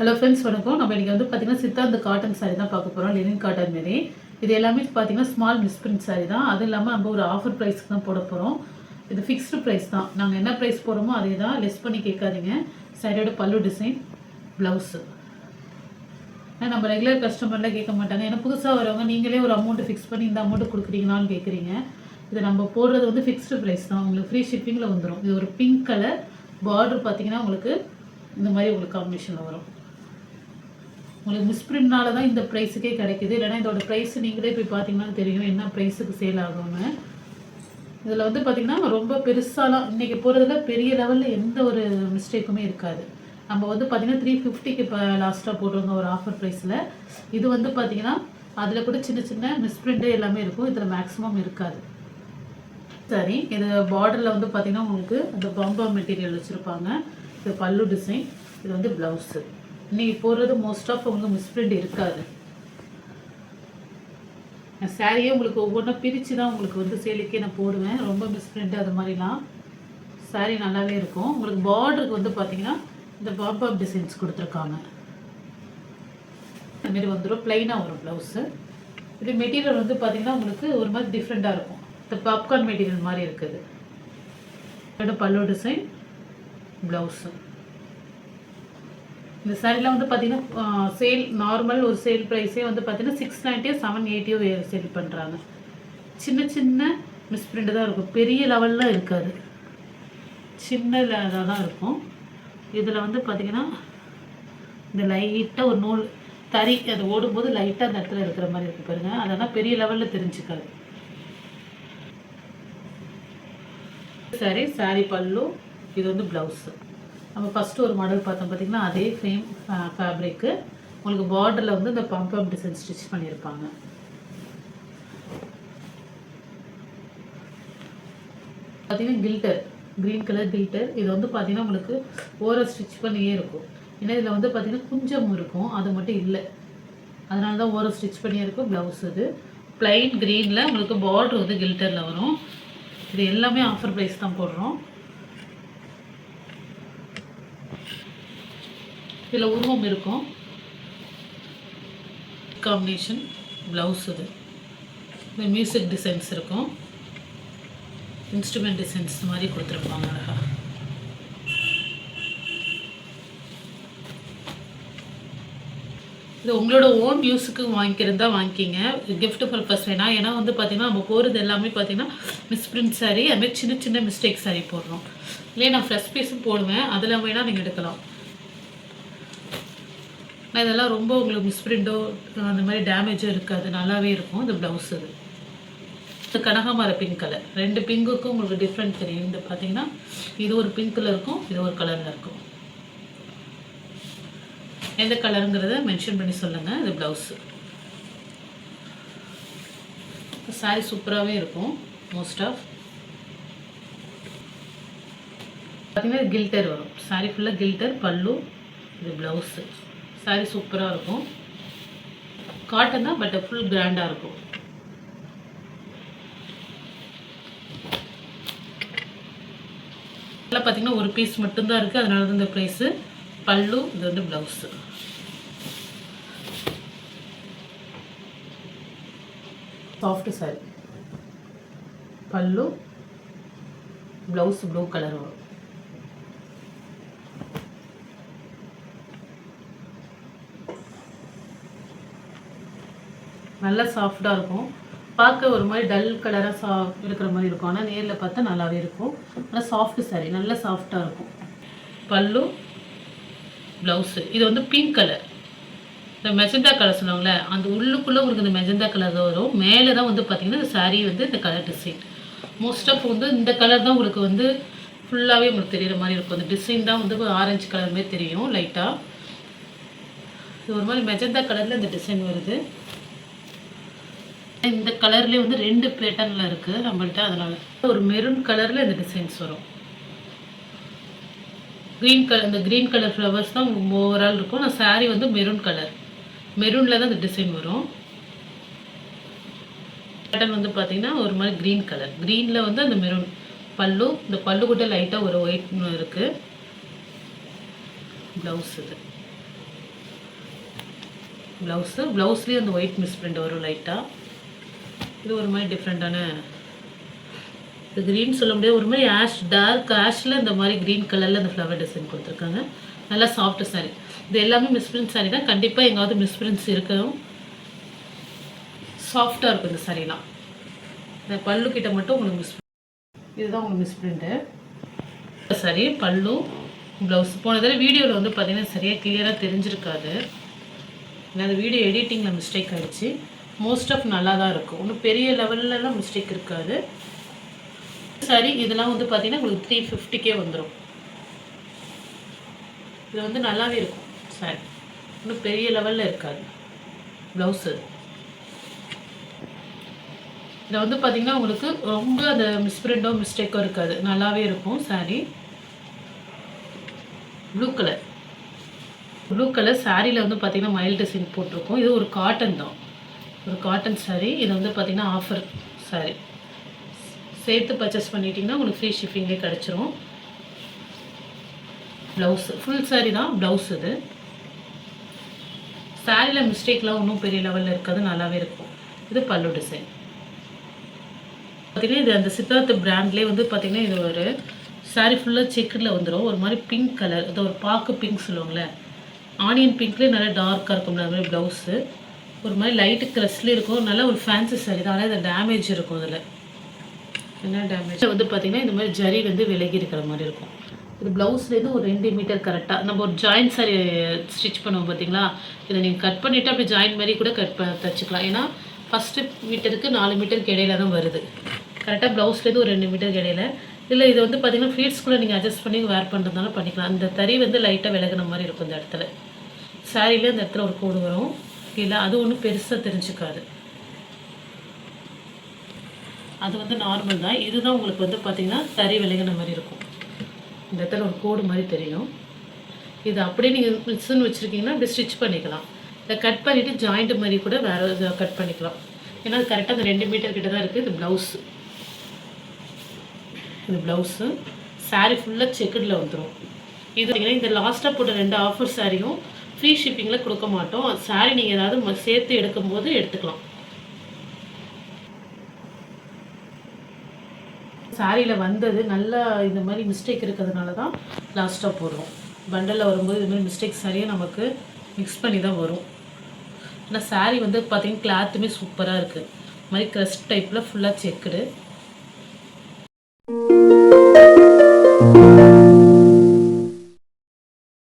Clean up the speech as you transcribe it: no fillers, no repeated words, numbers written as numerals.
Hello friends, வணக்கம். நம்ம இன்றைக்கி வந்து பார்த்திங்கன்னா சித்தாந்த காட்டன் சாரீ தான் பார்க்க போகிறோம். லினன் காட்டன் மாரி. இது எல்லாமே பார்த்திங்கன்னா ஸ்மால் மிஸ்பிரிண்ட் சாரீ தான். அது இல்லாமல் நம்ம ஒரு ஆஃபர் ப்ரைஸ்க்கு தான் போட போகிறோம். இது ஃபிக்ஸ்டு ப்ரைஸ் தான். நாங்கள் என்ன ப்ரைஸ் போகிறோமோ அதே தான். லெஸ் பண்ணி கேட்காதீங்க. சாரியோட பல்லு டிசைன், ப்ளவுஸு. நம்ம ரெகுலர் கஸ்டமர்லாம் கேட்க மாட்டாங்க. ஏன்னா புதுசாக வரவங்க நீங்களே ஒரு அமௌண்ட்டு ஃபிக்ஸ் பண்ணி இந்த அமௌண்ட்டு கொடுக்குறீங்களான்னு கேட்குறீங்க. இது நம்ம போடுறது வந்து ஃபிக்ஸ்டு ப்ரைஸ் தான். உங்களுக்கு ஃப்ரீ ஷிப்பிங்கில் வந்துடும். இது ஒரு பிங்க் கலர் பார்டர் பார்த்திங்கன்னா உங்களுக்கு இந்த மாதிரி உங்களுக்கு காம்பினேஷனில் வரும். உங்களுக்கு மிஸ்பிரிண்ட்னால தான் இந்த ப்ரைஸுக்கே கிடைக்குது. இல்லைனா இதோட ப்ரைஸ் நீங்களே போய் பார்த்தீங்கன்னா தெரியும் என்ன ப்ரைஸுக்கு சேல் ஆகும்னு. இதில் வந்து பார்த்திங்கன்னா ரொம்ப பெருசாலாம் இன்றைக்கி போகிறதுல பெரிய லெவலில் எந்த ஒரு மிஸ்டேக்குமே இருக்காது. நம்ம வந்து பார்த்திங்கன்னா 350க்கு இப்போ லாஸ்ட்டாக போடுறவங்க ஒரு ஆஃபர் ப்ரைஸில். இது வந்து பார்த்திங்கன்னா அதில் கூட சின்ன சின்ன மிஸ்பிரிண்ட்டு எல்லாமே இருக்கும். இதில் மேக்ஸிமம் இருக்காது. சரி, இது பார்டரில் வந்து பார்த்திங்கன்னா உங்களுக்கு அந்த பம்பா மெட்டீரியல் வச்சுருப்பாங்க. இது பல்லு டிசைன், இது வந்து ப்ளவுஸு. இன்றைக்கி போடுறது மோஸ்ட் ஆஃப் உங்களுக்கு மிஸ்பிரிண்ட் இருக்காது. சாரியே உங்களுக்கு ஒவ்வொன்றா பிரித்து தான் உங்களுக்கு வந்து சேலுக்கே நான் போடுவேன். ரொம்ப மிஸ்பிரிண்ட்டு அது மாதிரிலாம் சாரீ நல்லாவே இருக்கும். உங்களுக்கு பார்டருக்கு வந்து பார்த்திங்கன்னா இந்த பாப் டிசைன்ஸ் கொடுத்துருக்காங்க. இதுமாரி வந்துடும், ப்ளைனாக வரும் ப்ளவுஸு. இது மெட்டீரியல் வந்து பார்த்திங்கன்னா உங்களுக்கு ஒரு மாதிரி டிஃப்ரெண்ட்டாக இருக்கும். இந்த பாப்கார்ன் மெட்டீரியல் மாதிரி இருக்குது. இதோட பல்லு டிசைன், ப்ளவுஸு. இந்த சாரீலாம் வந்து பார்த்திங்கன்னா சேல் நார்மல் ஒரு சேல் ப்ரைஸே வந்து பார்த்திங்கன்னா 690 780 சேல் பண்ணுறாங்க. சின்ன சின்ன மிஸ்பிரிண்ட் தான் இருக்கும், பெரிய லெவலில் இருக்காது, சின்ன இதாக தான் இருக்கும். இதில் வந்து பார்த்திங்கன்னா இந்த லைட்டாக ஒரு நூல் தறி அது ஓடும்போது லைட்டாக அந்த இடத்துல இருக்கிற மாதிரி இருக்குது பாருங்கள். அதெல்லாம் பெரிய லெவலில் தெரிஞ்சுக்காது. சாரி பல்லு, இது வந்து ப்ளவுஸு. நம்ம ஃபஸ்ட்டு ஒரு மாடல் பார்த்தோம் பார்த்திங்கன்னா அதே சேம் ஃபேப்ரிக்கு. உங்களுக்கு பார்டரில் வந்து இந்த பம்பம் டிசைன் ஸ்டிச் பண்ணியிருப்பாங்க. பார்த்திங்கன்னா கில்டர், க்ரீன் கலர் கில்டர். இது வந்து பார்த்திங்கன்னா உங்களுக்கு ஓரம் ஸ்டிச் பண்ணியே இருக்கும். ஏன்னா இதில் வந்து பார்த்திங்கன்னா குஞ்சம் இருக்கும், அது மட்டும் இல்லை. அதனால தான் ஓரம் ஸ்டிச் பண்ணியே இருக்கும். ப்ளவுஸ் இது ப்ளைன் க்ரீனில் உங்களுக்கு பார்டர் வந்து கில்டரில் வரும். இது எல்லாமே ஆஃபர் ப்ரைஸ் தான் போடுறோம். இதில் உருவம் இருக்கும். Combination blouse. இது இந்த மியூசிக் டிசைன்ஸ் இருக்கும், இன்ஸ்ட்ருமெண்ட் டிசைன்ஸ் மாதிரி கொடுத்துருப்பாங்க அழகாக. இது உங்களோட ஓன் யூஸுக்கு வாங்கிக்கிறதா வாங்கிக்கிங்க. கிஃப்ட் பர்பஸ் வேணாம். ஏன்னா வந்து பார்த்திங்கன்னா நம்ம போகிறது எல்லாமே பார்த்திங்கன்னா மிஸ்பிரிண்ட் சாரீ, அதுமாதிரி சின்ன சின்ன மிஸ்டேக் சாரீ போடுறோம். இல்லையே நான் ஃப்ரெஷ் பீஸும் போடுவேன், அதில் வேணால் நீங்கள் எடுக்கலாம். நான் இதெல்லாம் ரொம்ப உங்களுக்கு மிஸ்பிரிண்டோ அந்த மாதிரி டேமேஜோ இருக்காது, நல்லாவே இருக்கும். இந்த ப்ளவுஸ் இது கனகாமர பிங்க் கலர். ரெண்டு பிங்குக்கும் உங்களுக்கு டிஃப்ரெண்ட் தெரியும். இந்த பார்த்தீங்கன்னா இது ஒரு பிங்க்கில் இருக்கும், இது ஒரு கலரில் இருக்கும். எந்த கலருங்கிறத மென்ஷன் பண்ணி சொல்லுங்கள். இது ப்ளவுஸு. சாரீ சூப்பராகவே இருக்கும். மோஸ்ட் ஆஃப் பார்த்தீங்கன்னா கில்டர் வரும். சாரீ ஃபுல்லாக கில்டர், பல்லு, இது ப்ளவுஸு. சாரீ சூப்பராக இருக்கும். காட்டன் தான், பட் ஃபுல் கிராண்டாக இருக்கும். இதெல்லாம் பார்த்தீங்கன்னா ஒரு பீஸ் மட்டும்தான் இருக்குது, அதனால தான் இந்த ப்ரைஸு. பல்லு, இது வந்து ப்ளவுஸு. சாஃப்ட் சாரி, பல்லு, ப்ளவுஸ் ப்ளூ கலர் வரும். நல்லா சாஃப்டாக இருக்கும். பார்க்க ஒரு மாதிரி டல் கலராக இருக்கிற மாதிரி இருக்கும், ஆனால் நேரில் பார்த்தா நல்லாவே இருக்கும். ஆனால் சாஃப்ட் சாரீ, நல்லா சாஃப்டாக இருக்கும். பல்லு, ப்ளவுஸு. இது வந்து பிங்க் கலர், இந்த மெஜந்தா கலர் சொல்லுவாங்களே, அந்த உள்ளுக்குள்ளே உங்களுக்கு இந்த மெஜந்தா கலர் தான் வரும். மேலே தான் வந்து பார்த்திங்கன்னா இந்த சாரீ வந்து இந்த கலர் டிசைன். மோஸ்ட் ஆஃப் வந்து இந்த கலர் தான் உங்களுக்கு வந்து ஃபுல்லாகவே உங்களுக்கு தெரிகிற மாதிரி இருக்கும். அந்த டிசைன் தான் வந்து ஆரஞ்சு கலர் மாதிரி தெரியும் லைட்டாக. இது ஒரு மாதிரி மெஜந்தா கலரில் இந்த டிசைன் வருது. இந்த கலர்லேயே வந்து ரெண்டு பேட்டர்னில் இருக்குது நம்மள்கிட்ட. அதனால் ஒரு மெரூன் கலரில் இந்த டிசைன்ஸ் வரும். க்ரீன் கலர், இந்த க்ரீன் கலர் ஃப்ளவர்ஸ் தான் ஓவரால் இருக்கும். நான் சாரீ வந்து மெரூன் கலர், மெரூனில் தான் இந்த டிசைன் வரும். பேட்டர்ன் வந்து பார்த்திங்கன்னா ஒரு மாதிரி க்ரீன் கலர், க்ரீனில் வந்து அந்த மெரூன் பல்லு. இந்த பல்லு கூட லைட்டாக ஒரு ஒயிட் இருக்குது. ப்ளவுஸ் இது ப்ளவுஸ்லேயும் அந்த ஒயிட் மிஸ் பிரிண்ட் வரும் லைட்டாக. இது ஒரு மாதிரி டிஃப்ரெண்ட்டான, இது க்ரீன் சொல்ல முடியாது, ஒரு மாதிரி டார்க் ஆஷில் இந்த மாதிரி க்ரீன் கலரில் அந்த ஃப்ளவர் டிசைன் கொடுத்துருக்காங்க. நல்லா சாஃப்ட் சாரீ. இது எல்லாமே மிஸ்பிரிண்ட் சாரீ தான். கண்டிப்பாக எங்காவது மிஸ்பிரிண்ட்ஸ் இருக்கவும் சாஃப்டாக இருக்கும் இந்த சாரீலாம். இந்த பல்லு கிட்ட மட்டும் உங்களுக்கு இதுதான் உங்களுக்கு மிஸ்பிரிண்ட்டு சாரி. பல்லு ப்ளவுஸ் போன தடவை வீடியோவில் வந்து பார்த்திங்கன்னா சரியாக கிளியராக தெரிஞ்சிருக்காது. அந்த வீடியோ எடிட்டிங்கில் மிஸ்டேக் ஆகிடுச்சு. மோஸ்ட் ஆஃப் நல்லா தான் இருக்கும். ஒன்றும் பெரிய லெவல்லலாம் மிஸ்டேக் இருக்காது. சாரி இதெல்லாம் வந்து பார்த்திங்கன்னா உங்களுக்கு 350 வந்துடும். இது வந்து நல்லாவே இருக்கும் சாரி, ஒன்றும் பெரிய லெவலில் இருக்காது. ப்ளவுஸு இதில் வந்து பார்த்திங்கன்னா உங்களுக்கு ரொம்ப அந்த மிஸ்பிரிண்டோ மிஸ்டேக்கோ இருக்காது, நல்லாவே இருக்கும் சாரி. ப்ளூ கலர் சாரியில் வந்து பார்த்திங்கன்னா மைல்டு டிசைன் போட்டிருக்கோம். இது ஒரு காட்டன் தான், ஒரு காட்டன் சாரி. இது வந்து பார்த்திங்கன்னா ஆஃபர் சாரி. சேர்த்து பர்ச்சேஸ் பண்ணிட்டீங்கன்னா உங்களுக்கு ஃப்ரீ ஷிப்பிங்லேயே கிடச்சிரும். ப்ளவுஸு ஃபுல் சாரி தான் ப்ளவுஸ். இது சாரியில் மிஸ்டேக்லாம் ஒன்றும் பெரிய லெவலில் இருக்காது, நல்லாவே இருக்கும். இது பல்லு டிசைன் பார்த்திங்கன்னா. இது அந்த சித்தார்த்த பிராண்ட்லேயே வந்து பார்த்திங்கன்னா இது ஒரு சாரி ஃபுல்லாக செக்குடில் வந்துடும். ஒரு மாதிரி பிங்க் கலர், அது ஒரு பாக்கு பிங்க் சொல்லுவாங்களே, ஆனியன் பிங்க்லேயே நல்லா டார்க்காக இருக்கும். அது மாதிரி ப்ளவுஸு ஒரு மாதிரி லைட்டு க்ரஸ்லேயே இருக்கும். நல்லா ஒரு ஃபேன்சி சாரி தான். ஆனால் இதில் டேமேஜ் இருக்கும். அதில் என்ன டேமேஜ் வந்து பார்த்திங்கன்னா இந்த மாதிரி ஜரி வந்து விலகி இருக்கிற மாதிரி இருக்கும். இது ப்ளவுஸ்லேருந்து ஒரு 2 மீட்டர் கரெக்டாக நம்ம ஒரு ஜாயின்ட் சாரி ஸ்டிச் பண்ணுவோம் பார்த்திங்களா, இதை நீங்கள் கட் பண்ணிவிட்டு அப்படி ஜாயின் மாதிரி கூட தச்சுக்கலாம். ஏன்னா ஃபஸ்ட்டு மீட்டருக்கு 4 மீட்டருக்கு இடையில தான் வருது. கரெக்டாக ப்ளவுஸ்லேருந்து ஒரு 2 மீட்டருக்கு இடையில. இல்லை இது வந்து பார்த்திங்கன்னா ஃப்ளீட்ஸ்குள்ளே நீங்கள் அட்ஜஸ்ட் பண்ணி வேர் பண்ணுறதுனால பண்ணிக்கலாம். அந்த தறி வந்து லைட்டாக விலகின மாதிரி இருக்கும் இந்த இடத்துல. சாரியிலே அந்த இடத்துல ஒரு கோடு வரும். இல்லை அது ஒன்றும் பெருசாக தெரிஞ்சுக்காது, அது வந்து நார்மல் தான். இதுதான் உங்களுக்கு வந்து பார்த்திங்கன்னா தறி விலகின மாதிரி இருக்கும். இந்த இடத்துல ஒரு கோடு மாதிரி தெரியும். இது அப்படியே நீங்கள் மிக்ஸுன்னு வச்சுருக்கீங்கன்னா அப்படி ஸ்டிச் பண்ணிக்கலாம். இதை கட் பண்ணிவிட்டு ஜாயிண்ட் மாதிரி கூட வேறு இதை கட் பண்ணிக்கலாம். ஏன்னா அது கரெக்டாக அந்த 2 மீட்டர் கிட்ட தான் இருக்குது. இது ப்ளவுஸு, இது ப்ளவுஸு. சாரீ ஃபுல்லாக செக்குடில் வந்துடும். இது பார்த்திங்கன்னா இந்த லாஸ்ட்டாக போட்ட 2 ஆஃபர் சாரியும் ஃப்ரீ ஷிப்பிங்கில் கொடுக்க மாட்டோம். சாரீ நீங்கள் ஏதாவது சேர்த்து எடுக்கும்போது எடுத்துக்கலாம். சாரியில் வந்தது நல்லா இந்த மாதிரி மிஸ்டேக் இருக்கிறதுனால தான் லாஸ்ட்டாக போடுறோம். பண்டலில் வரும்போது இது மாதிரி மிஸ்டேக் சரியாக நமக்கு மிக்ஸ் பண்ணி தான் வரும். ஆனால் சாரீ வந்து பார்த்திங்கன்னா கிளாத்துமே சூப்பராக இருக்குது. இது மாதிரி க்ரஸ்ட் டைப்பில் ஃபுல்லாக செக்குடு.